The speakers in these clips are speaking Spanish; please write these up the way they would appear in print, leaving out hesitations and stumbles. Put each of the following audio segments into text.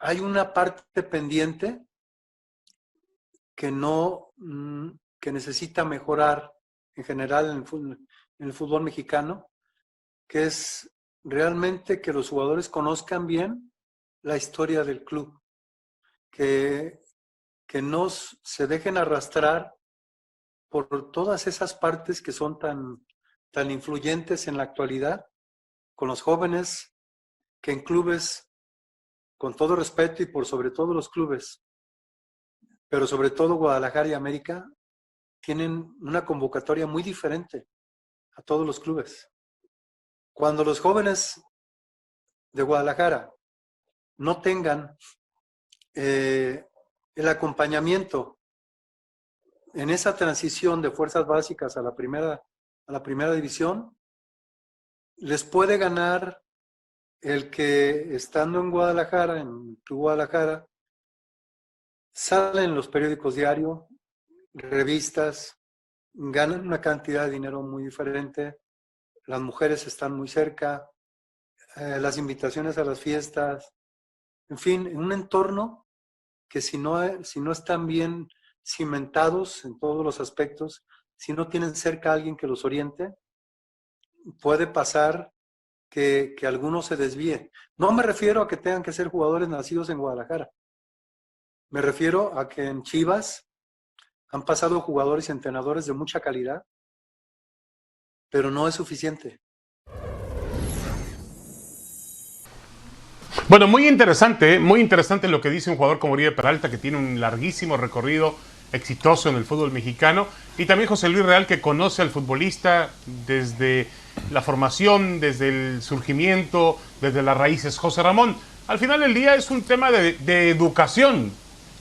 hay una parte pendiente que no, que necesita mejorar en general en el fútbol mexicano, que es realmente que los jugadores conozcan bien la historia del club, que, que no se dejen arrastrar por todas esas partes que son tan influyentes en la actualidad con los jóvenes, que en clubes, con todo respeto y por sobre todo los clubes, pero sobre todo Guadalajara y América, tienen una convocatoria muy diferente a todos los clubes. Cuando los jóvenes de Guadalajara no tengan el acompañamiento en esa transición de fuerzas básicas a la primera división, les puede ganar el que estando en Guadalajara, en Guadalajara, salen los periódicos diarios, revistas, ganan una cantidad de dinero muy diferente, las mujeres están muy cerca, las invitaciones a las fiestas, en fin, en un entorno que si no están bien cimentados en todos los aspectos, si no tienen cerca a alguien que los oriente, puede pasar que alguno se desvíe. No me refiero a que tengan que ser jugadores nacidos en Guadalajara. Me refiero a que en Chivas han pasado jugadores y entrenadores de mucha calidad, pero no es suficiente. Bueno, muy interesante lo que dice un jugador como Oribe Peralta, que tiene un larguísimo recorrido exitoso en el fútbol mexicano, y también José Luis Real, que conoce al futbolista desde la formación, desde el surgimiento, desde las raíces. José Ramón, al final del día es un tema de educación,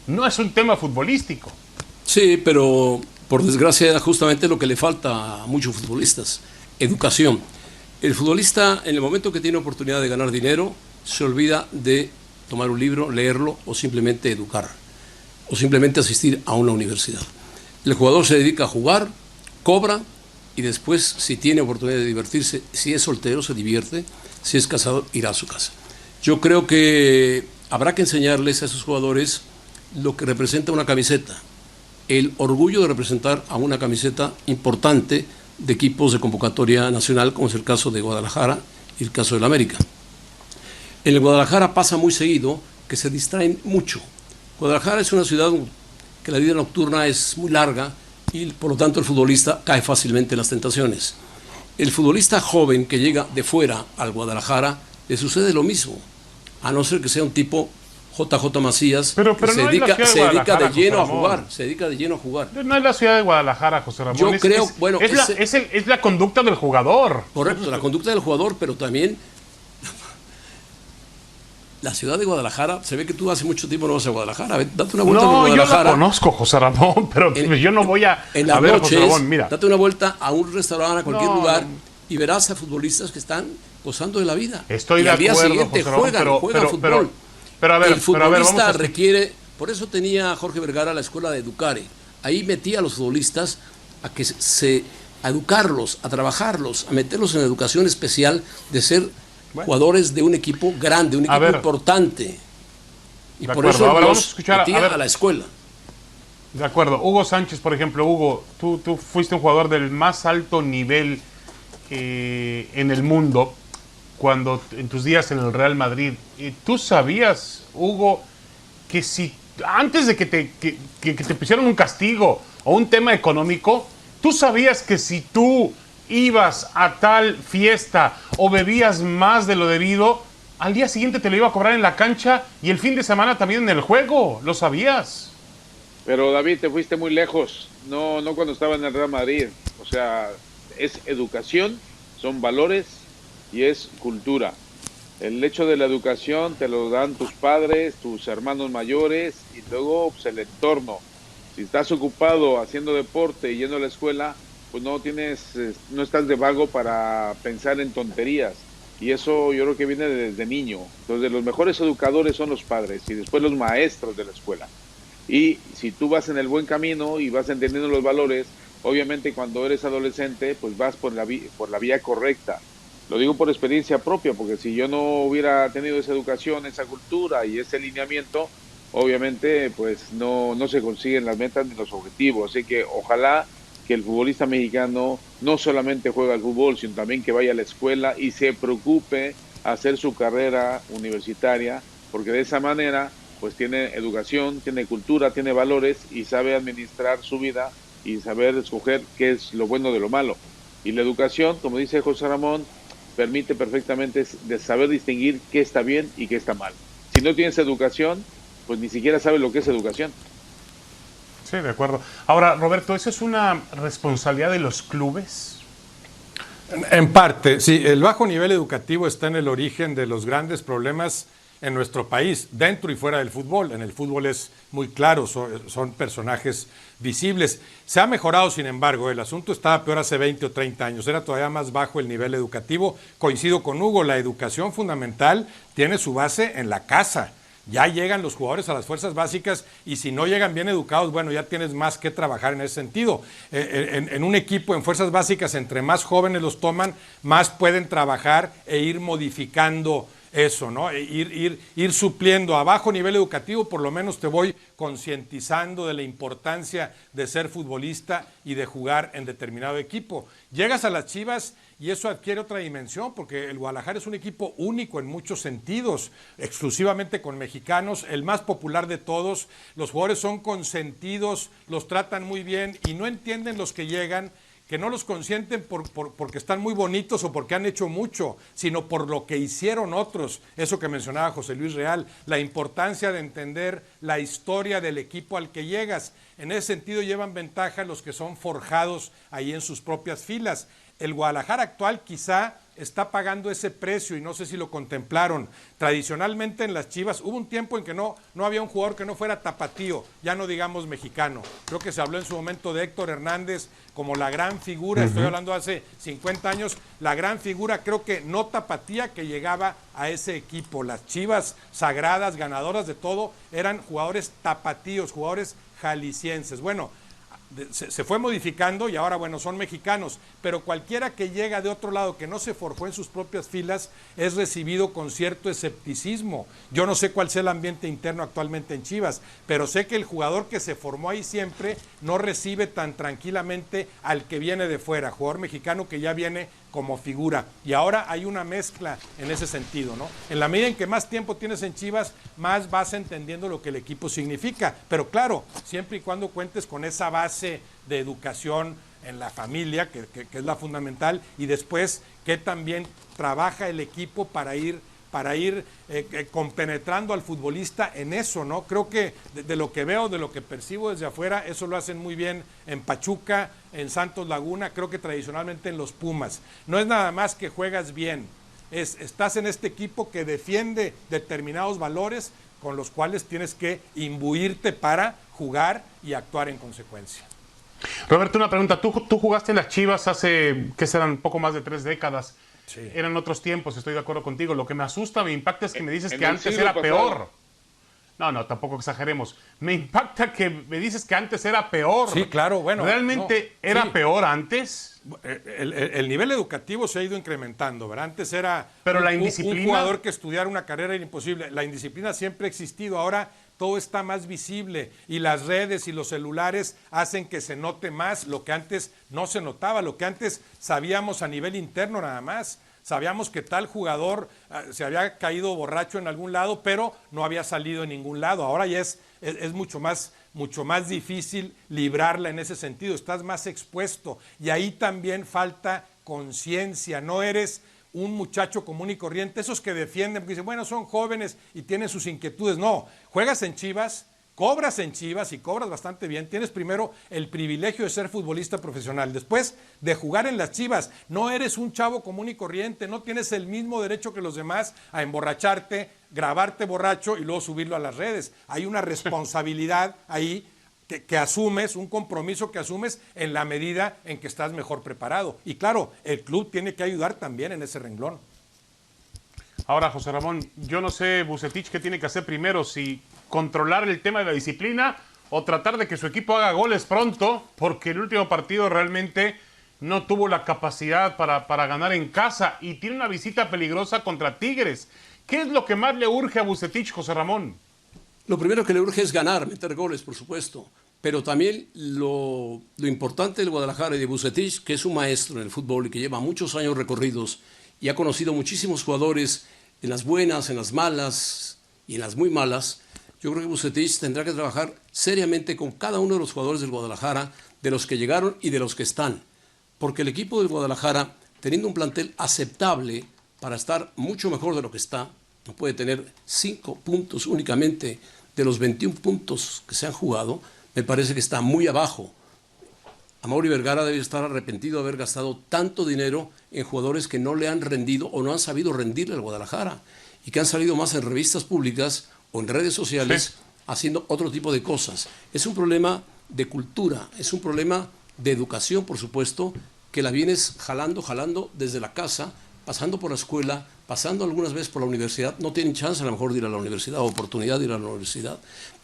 no es un tema futbolístico. Sí, pero por desgracia justamente lo que le falta a muchos futbolistas, educación. El futbolista en el momento que tiene oportunidad de ganar dinero se olvida de tomar un libro, leerlo o simplemente educar o simplemente asistir a una universidad. El jugador se dedica a jugar, cobra y después, si tiene oportunidad de divertirse, si es soltero se divierte, si es casado irá a su casa. Yo creo que habrá que enseñarles a esos jugadores lo que representa una camiseta, el orgullo de representar a una camiseta importante de equipos de convocatoria nacional, como es el caso de Guadalajara y el caso del América. En el Guadalajara pasa muy seguido que se distraen mucho. Guadalajara es una ciudad que la vida nocturna es muy larga y por lo tanto el futbolista cae fácilmente en las tentaciones. El futbolista joven que llega de fuera al Guadalajara le sucede lo mismo, a no ser que sea un tipo JJ Macías, pero que no se dedica de lleno a jugar, se dedica de lleno a jugar. No es la ciudad de Guadalajara, José Ramón. Yo creo, bueno, es la conducta del jugador. Correcto, la conducta del jugador, pero también la ciudad de Guadalajara. Se ve que tú hace mucho tiempo no vas a Guadalajara. Date una vuelta por Guadalajara. Yo la conozco, José Ramón, pero yo no voy a en las ver, noches, José Ramón, mira. Date una vuelta a un restaurante, a cualquier lugar, y verás a futbolistas que están gozando de la vida. Estoy de acuerdo, al día siguiente José Ramón, juegan fútbol. Pero a ver, el futbolista vamos requiere, por eso tenía Jorge Vergara la escuela de Educare. Ahí metía a los futbolistas a educarlos, a trabajarlos, a meterlos en educación especial de ser jugadores de un equipo grande, un equipo importante. Y por eso ahora vamos los a escuchar a la escuela. De acuerdo. Hugo Sánchez, por ejemplo. Hugo, tú fuiste un jugador del más alto nivel en el mundo cuando en tus días en el Real Madrid. ¿Tú sabías, Hugo, que si antes de que te pusieran un castigo o un tema económico, tú sabías que si tú ibas a tal fiesta o bebías más de lo debido, al día siguiente te lo iba a cobrar en la cancha y el fin de semana también en el juego? ¿Lo sabías? Pero David, te fuiste muy lejos. No cuando estaba en el Real Madrid. O sea, es educación, son valores y es cultura. El hecho de la educación te lo dan tus padres, tus hermanos mayores y luego pues, el entorno. Si estás ocupado haciendo deporte y yendo a la escuela, pues no estás de vago para pensar en tonterías. Y eso yo creo que viene desde niño. Entonces los mejores educadores son los padres y después los maestros de la escuela. Y si tú vas en el buen camino y vas entendiendo los valores, obviamente cuando eres adolescente, pues vas por la vía correcta. Lo digo por experiencia propia, porque si yo no hubiera tenido esa educación, esa cultura y ese lineamiento, obviamente pues no se consiguen las metas ni los objetivos. Así que ojalá que el futbolista mexicano no solamente juegue al fútbol, sino también que vaya a la escuela y se preocupe a hacer su carrera universitaria, porque de esa manera pues tiene educación, tiene cultura, tiene valores y sabe administrar su vida y saber escoger qué es lo bueno de lo malo. Y la educación, como dice José Ramón, permite perfectamente de saber distinguir qué está bien y qué está mal. Si no tienes educación, pues ni siquiera sabes lo que es educación. Sí, de acuerdo. Ahora, Roberto, ¿esa es una responsabilidad de los clubes? En parte, sí. El bajo nivel educativo está en el origen de los grandes problemas en nuestro país, dentro y fuera del fútbol. En el fútbol es muy claro, son personajes visibles. Se ha mejorado, sin embargo, el asunto estaba peor hace 20 o 30 años, era todavía más bajo el nivel educativo. Coincido con Hugo, la educación fundamental tiene su base en la casa. Ya llegan los jugadores a las fuerzas básicas y si no llegan bien educados, bueno, ya tienes más que trabajar en ese sentido. En un equipo, en fuerzas básicas, entre más jóvenes los toman, más pueden trabajar e ir modificando eso, ¿no? Ir supliendo a bajo nivel educativo, por lo menos te voy concientizando de la importancia de ser futbolista y de jugar en determinado equipo. Llegas a las Chivas y eso adquiere otra dimensión, porque el Guadalajara es un equipo único en muchos sentidos, exclusivamente con mexicanos, el más popular de todos. Los jugadores son consentidos, los tratan muy bien y no entienden los que llegan que no los consienten porque están muy bonitos o porque han hecho mucho, sino por lo que hicieron otros. Eso que mencionaba José Luis Real, la importancia de entender la historia del equipo al que llegas. En ese sentido llevan ventaja los que son forjados ahí en sus propias filas. El Guadalajara actual quizá está pagando ese precio y no sé si lo contemplaron. Tradicionalmente en las Chivas hubo un tiempo en que no había un jugador que no fuera tapatío, ya no digamos mexicano. Creo que se habló en su momento de Héctor Hernández como la gran figura, estoy hablando hace 50 años, la gran figura, creo que no tapatía, que llegaba a ese equipo. Las Chivas sagradas, ganadoras de todo, eran jugadores tapatíos, jugadores jaliscienses. Bueno, se fue modificando y ahora, bueno, son mexicanos, pero cualquiera que llega de otro lado que no se forjó en sus propias filas es recibido con cierto escepticismo. Yo no sé cuál sea el ambiente interno actualmente en Chivas, pero sé que el jugador que se formó ahí siempre no recibe tan tranquilamente al que viene de fuera, jugador mexicano que ya viene como figura. Y ahora hay una mezcla en ese sentido, ¿no? En la medida en que más tiempo tienes en Chivas, más vas entendiendo lo que el equipo significa. Pero claro, siempre y cuando cuentes con esa base de educación en la familia, que es la fundamental, y después que también trabaja el equipo para ir compenetrando al futbolista en eso, ¿no? Creo que de lo que veo, de lo que percibo desde afuera, eso lo hacen muy bien en Pachuca, en Santos Laguna, creo que tradicionalmente en los Pumas. No es nada más que juegas bien, estás en este equipo que defiende determinados valores con los cuales tienes que imbuirte para jugar y actuar en consecuencia. Roberto, una pregunta. Tú jugaste en las Chivas hace, ¿qué serán? Poco más de 3 décadas. Sí. Eran otros tiempos, estoy de acuerdo contigo. Lo que me asusta, me impacta es que me dices que antes era peor. No, tampoco exageremos. Me impacta que me dices que antes era peor. Sí, claro, bueno. ¿Realmente era peor antes? El nivel educativo se ha ido incrementando, ¿verdad? Antes era pero la indisciplina... un jugador que estudiara una carrera era imposible. La indisciplina siempre ha existido, ahora todo está más visible y las redes y los celulares hacen que se note más lo que antes no se notaba, lo que antes sabíamos a nivel interno nada más. Sabíamos que tal jugador se había caído borracho en algún lado, pero no había salido en ningún lado. Ahora ya es mucho más difícil librarla en ese sentido. Estás más expuesto y ahí también falta conciencia. No eres un muchacho común y corriente, esos que defienden, porque dicen, bueno, son jóvenes y tienen sus inquietudes. No, juegas en Chivas, cobras en Chivas y cobras bastante bien. Tienes primero el privilegio de ser futbolista profesional, después de jugar en las Chivas. No eres un chavo común y corriente, no tienes el mismo derecho que los demás a emborracharte, grabarte borracho y luego subirlo a las redes. Hay una responsabilidad ahí que asumes, un compromiso que asumes en la medida en que estás mejor preparado. Y claro, el club tiene que ayudar también en ese renglón. Ahora, José Ramón, yo no sé, Vucetich, qué tiene que hacer primero, si controlar el tema de la disciplina o tratar de que su equipo haga goles pronto, porque el último partido realmente no tuvo la capacidad para ganar en casa y tiene una visita peligrosa contra Tigres. ¿Qué es lo que más le urge a Vucetich, José Ramón? Lo primero que le urge es ganar, meter goles, por supuesto. Pero también lo importante del Guadalajara y de Vucetich, que es un maestro en el fútbol y que lleva muchos años recorridos y ha conocido muchísimos jugadores en las buenas, en las malas y en las muy malas. Yo creo que Vucetich tendrá que trabajar seriamente con cada uno de los jugadores del Guadalajara, de los que llegaron y de los que están. Porque el equipo del Guadalajara, teniendo un plantel aceptable para estar mucho mejor de lo que está, no puede tener 5 puntos únicamente de los 21 puntos que se han jugado, me parece que está muy abajo. Amaury Vergara debe estar arrepentido de haber gastado tanto dinero en jugadores que no le han rendido o no han sabido rendirle al Guadalajara y que han salido más en revistas públicas o en redes sociales haciendo otro tipo de cosas. Es un problema de cultura, es un problema de educación, por supuesto, que la vienes jalando desde la casa, pasando por la escuela, pasando algunas veces por la universidad. No tienen chance a lo mejor de ir a la universidad o oportunidad de ir a la universidad,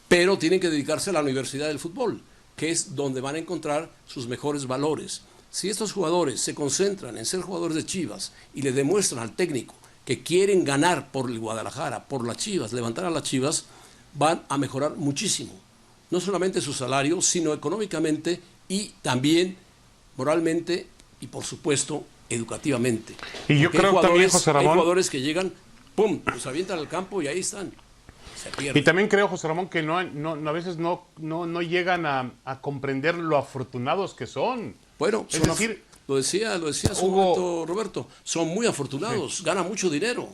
pero tienen que dedicarse a la universidad del fútbol, que es donde van a encontrar sus mejores valores. Si estos jugadores se concentran en ser jugadores de Chivas y le demuestran al técnico que quieren ganar por el Guadalajara, por las Chivas, levantar a las Chivas, van a mejorar muchísimo. No solamente su salario, sino económicamente y también moralmente y, por supuesto, educativamente. Y yo creo también, José Ramón, hay jugadores que llegan, pum, los avientan al campo y ahí están. Y también creo, José Ramón, que a veces no llegan a comprender lo afortunados que son. Bueno, es decir, lo decía hace un momento Roberto, son muy afortunados, ganan mucho dinero.